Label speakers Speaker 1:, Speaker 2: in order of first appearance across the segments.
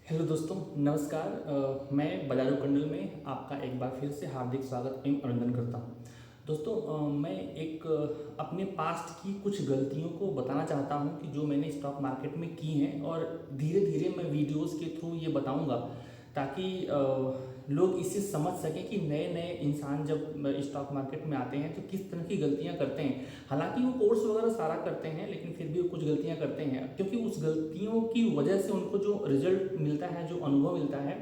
Speaker 1: Hello दोस्तों, नमस्कार। मैं बजारू कंडल में आपका एक बार फिर से हार्दिक स्वागत एवं अभिनंदन करता हूं। दोस्तों, मैं एक अपने पास्ट की कुछ गलतियों को बताना चाहता हूं कि जो मैंने स्टॉक मार्केट में की हैं, और धीरे धीरे मैं वीडियोस के थ्रू ये बताऊंगा ताकि लोग इससे समझ सकें कि नए नए इंसान जब स्टॉक मार्केट में आते हैं तो किस तरह की गलतियां करते हैं। हालांकि वो कोर्स वगैरह सारा करते हैं, लेकिन फिर भी वो कुछ गलतियां करते हैं, क्योंकि उस गलतियों की वजह से उनको जो रिजल्ट मिलता है, जो अनुभव मिलता है,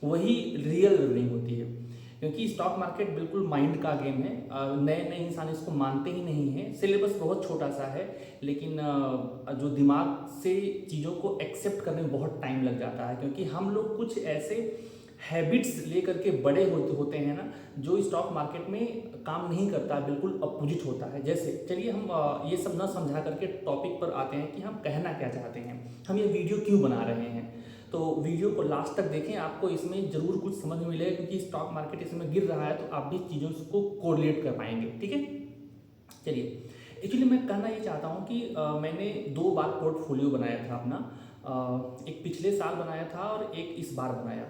Speaker 1: वही रियल लर्निंग होती है। क्योंकि स्टॉक मार्केट बिल्कुल माइंड का गेम है। नए नए इंसान इसको मानते ही नहीं हैं। सिलेबस बहुत छोटा सा है, लेकिन जो दिमाग से चीज़ों को एक्सेप्ट करने में बहुत टाइम लग जाता है, क्योंकि हम लोग कुछ ऐसे हैबिट्स लेकर के बड़े होते हैं ना, जो स्टॉक मार्केट में काम नहीं करता, बिल्कुल अपोजिट होता है। जैसे चलिए हम ये सब ना समझा करके टॉपिक पर आते हैं कि हम कहना क्या चाहते हैं, हम ये वीडियो क्यों बना रहे हैं। तो वीडियो को लास्ट तक देखें, आपको इसमें ज़रूर कुछ समझ में मिलेगा, क्योंकि स्टॉक मार्केट इसमें गिर रहा है तो आप भी चीज़ों को कोरिलेट कर पाएंगे। ठीक है, चलिए। एक्चुअली मैं कहना ये चाहता हूँ कि मैंने 2 बार पोर्टफोलियो बनाया था अपना। एक पिछले साल बनाया था और एक इस बार बनाया।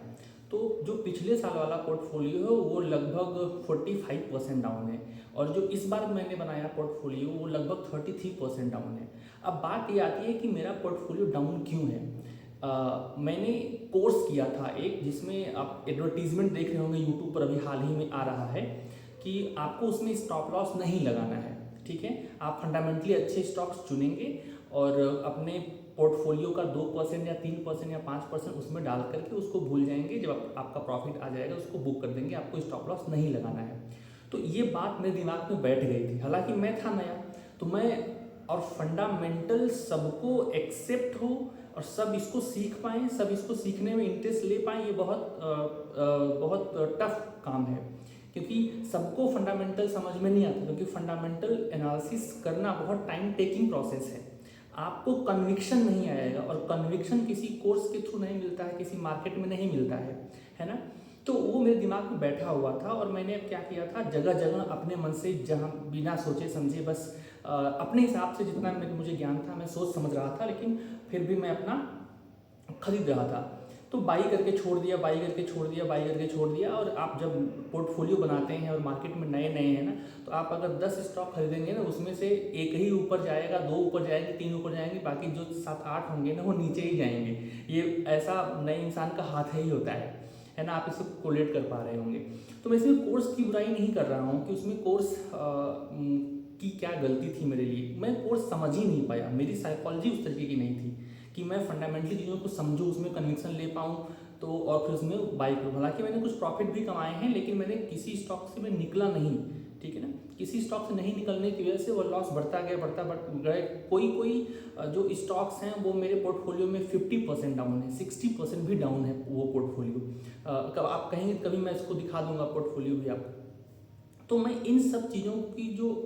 Speaker 1: तो जो पिछले साल वाला पोर्टफोलियो है वो लगभग 45% डाउन है, और जो इस बार मैंने बनाया पोर्टफोलियो वो लगभग 33% डाउन है। अब बात ये आती है कि मेरा पोर्टफोलियो डाउन क्यों है। मैंने कोर्स किया था एक, जिसमें आप एडवर्टीजमेंट देख रहे होंगे यूट्यूब पर, अभी हाल ही में आ रहा है कि आपको उसमें स्टॉप लॉस नहीं लगाना है। ठीक है, आप फंडामेंटली अच्छे स्टॉक्स चुनेंगे और अपने पोर्टफोलियो का 2% या 3% या 5% उसमें डाल करके उसको भूल जाएंगे। जब आपका प्रॉफिट आ जाएगा उसको बुक कर देंगे, आपको स्टॉप लॉस नहीं लगाना है। तो ये बात मेरे दिमाग में बैठ गई थी। हालांकि मैं था नया, तो मैं और फंडामेंटल सबको एक्सेप्ट हो और सब इसको सीख पाएँ, सब इसको सीखने में इंटरेस्ट ले पाएँ, ये बहुत टफ काम है। क्योंकि सबको फंडामेंटल समझ में नहीं आता, क्योंकि फंडामेंटल एनालिसिस करना बहुत टाइम टेकिंग प्रोसेस है। आपको कन्विक्शन नहीं आएगा, और कन्विक्शन किसी कोर्स के थ्रू नहीं मिलता है, किसी मार्केट में नहीं मिलता है ना। तो वो मेरे दिमाग में बैठा हुआ था, और मैंने अब क्या किया था, जगह जगह अपने मन से, जहाँ बिना सोचे समझे, बस अपने हिसाब से जितना मुझे ज्ञान था मैं सोच समझ रहा था, लेकिन फिर भी मैं अपना खरीद रहा था। तो बाई करके छोड़ दिया, बाई करके छोड़ दिया, बाई करके छोड़ दिया। और आप जब पोर्टफोलियो बनाते हैं और मार्केट में नए नए हैं ना, तो आप अगर 10 स्टॉक खरीदेंगे ना, उसमें से एक ही ऊपर जाएगा, 2 ऊपर जाएंगे, 3 ऊपर जाएंगे, बाकी जो 7-8 होंगे ना वो नीचे ही जाएंगे। ये ऐसा नए इंसान का हाथ ही होता है ना। आप इसको कोलेट कर पा रहे होंगे। तो मैं इसमें कोर्स की बुराई नहीं कर रहा हूँ कि उसमें कोर्स की क्या गलती थी मेरे लिए। मैं कोर्स समझ ही नहीं पाया, मेरी साइकोलॉजी उस तरीके की नहीं थी कि मैं फंडामेंटली चीज़ों को समझूँ, उसमें कन्विक्शन ले पाऊँ, तो और फिर उसमें बाई करूँ। हालांकि मैंने कुछ प्रॉफिट भी कमाए हैं, लेकिन मैंने किसी स्टॉक से मैं निकला नहीं। ठीक है ना, किसी स्टॉक से नहीं निकलने की वजह से वो लॉस बढ़ता गया, बढ़ता गए। कोई कोई जो स्टॉक्स हैं वो मेरे पोर्टफोलियो में 50% डाउन है, 60% भी डाउन है वो पोर्टफोलियो। आप कहेंगे कभी मैं इसको दिखा दूंगा पोर्टफोलियो भी आपको। तो मैं इन सब चीज़ों की जो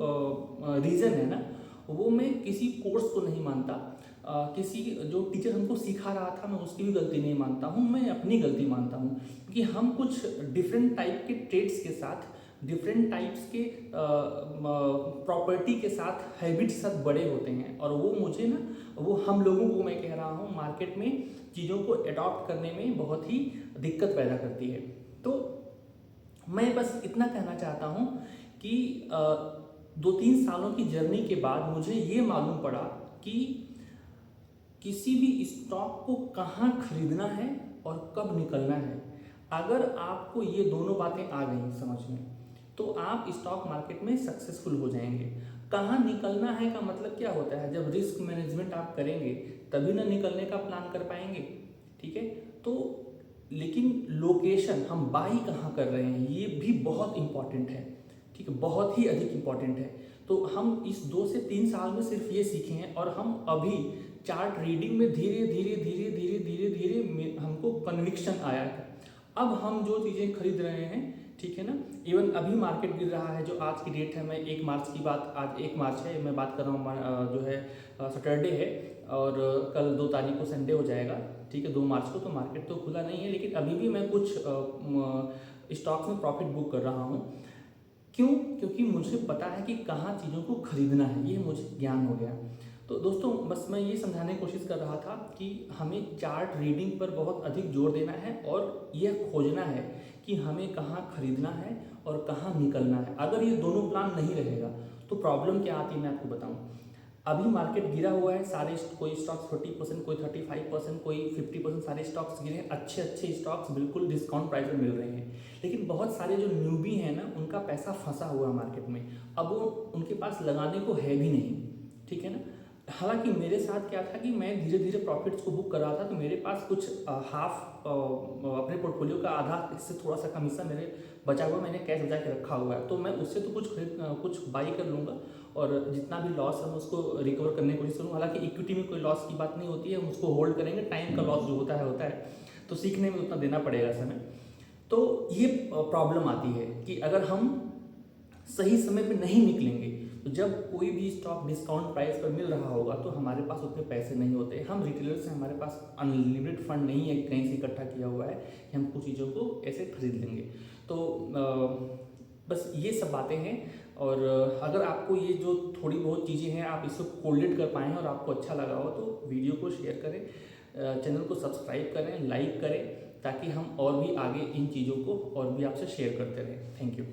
Speaker 1: रीज़न है ना, वो मैं किसी कोर्स को नहीं मानता। किसी जो टीचर हमको सिखा रहा था मैं उसकी भी गलती नहीं मानता हूँ, मैं अपनी गलती मानता हूँ। क्योंकि हम कुछ डिफरेंट टाइप के ट्रेड्स के साथ, डिफरेंट टाइप्स के प्रॉपर्टी के साथ, हैबिट्स के साथ बड़े होते हैं, और वो मुझे ना, वो हम लोगों को, मैं कह रहा हूँ, मार्केट में चीज़ों को अडॉप्ट करने में बहुत ही दिक्कत पैदा करती है। तो मैं बस इतना कहना चाहता हूँ कि 2-3 सालों की जर्नी के बाद मुझे ये मालूम पड़ा कि किसी भी स्टॉक को कहाँ खरीदना है और कब निकलना है। अगर आपको ये दोनों बातें आ गई समझ में, तो आप स्टॉक मार्केट में सक्सेसफुल हो जाएंगे। कहाँ निकलना है का मतलब क्या होता है, जब रिस्क मैनेजमेंट आप करेंगे तभी ना निकलने का प्लान कर पाएंगे। ठीक है, तो लेकिन लोकेशन, हम बाई कहाँ कर रहे हैं, ये भी बहुत इंपॉर्टेंट है। ठीक है, बहुत ही अधिक इंपॉर्टेंट है। तो हम इस 2 से 3 साल में सिर्फ ये सीखे हैं, और हम अभी चार्ट रीडिंग में धीरे धीरे धीरे धीरे धीरे धीरे हमको कन्विक्शन आया है। अब हम जो चीज़ें खरीद रहे हैं, ठीक है ना, इवन अभी मार्केट गिर रहा है, जो आज की डेट है, मैं 1 मार्च की बात, आज 1 मार्च है, मैं बात कर रहा हूँ, जो है सैटरडे है, और कल 2 तारीख को संडे हो जाएगा। ठीक है, 2 मार्च को, तो मार्केट तो खुला नहीं है, लेकिन अभी भी मैं कुछ स्टॉक्स में प्रॉफिट बुक कर रहा हूँ। क्यों? क्योंकि मुझे पता है कि कहाँ चीज़ों को खरीदना है, ये मुझे ज्ञान हो गया। तो दोस्तों बस मैं ये समझाने की कोशिश कर रहा था कि हमें चार्ट रीडिंग पर बहुत अधिक जोर देना है और यह खोजना है कि हमें कहाँ खरीदना है और कहाँ निकलना है। अगर ये दोनों प्लान नहीं रहेगा तो प्रॉब्लम क्या आती है मैं आपको बताऊं। अभी मार्केट गिरा हुआ है, सारे कोई स्टॉक्स 40%, कोई 35%, कोई 50%, सारे स्टॉक्स गिरे हैं। अच्छे अच्छे स्टॉक्स बिल्कुल डिस्काउंट प्राइस में मिल रहे हैं, लेकिन बहुत सारे जो न्यूबी हैं ना, उनका पैसा फंसा हुआ है मार्केट में। अब वो उनके पास लगाने को है भी नहीं, ठीक है ना। हालांकि मेरे साथ क्या था कि मैं धीरे धीरे प्रॉफिट्स को बुक कर रहा था, तो मेरे पास कुछ हाफ अपने पोर्टफोलियो का आधा, इससे थोड़ा सा कम हिस्सा मेरे बचा हुआ, मैंने कैश बचा के रखा हुआ है। तो मैं उससे तो कुछ बाई कर लूँगा और जितना भी लॉस है मैं उसको रिकवर करने की कोशिश करूँगा। हालांकि इक्विटी में कोई लॉस की बात नहीं होती है, हम उसको होल्ड करेंगे। टाइम का लॉस जो होता है, तो सीखने में उतना देना पड़ेगा समय। तो ये प्रॉब्लम आती है कि अगर हम सही समय पे नहीं निकलेंगे, तो जब कोई भी स्टॉक डिस्काउंट प्राइस पर मिल रहा होगा तो हमारे पास उतने पैसे नहीं होते। हम रिटेलर से, हमारे पास अनलिमिटेड फंड नहीं है कहीं से इकट्ठा किया हुआ है कि हम कुछ चीज़ों को ऐसे खरीद लेंगे। तो बस ये सब बातें हैं। और अगर आपको ये जो थोड़ी बहुत चीज़ें हैं आप इसको कोरिलेट कर पाएँ और आपको अच्छा लगा हो तो वीडियो को शेयर करें, चैनल को सब्सक्राइब करें, लाइक करें, ताकि हम और भी आगे इन चीज़ों को और भी आपसे शेयर करते रहें। Thank you.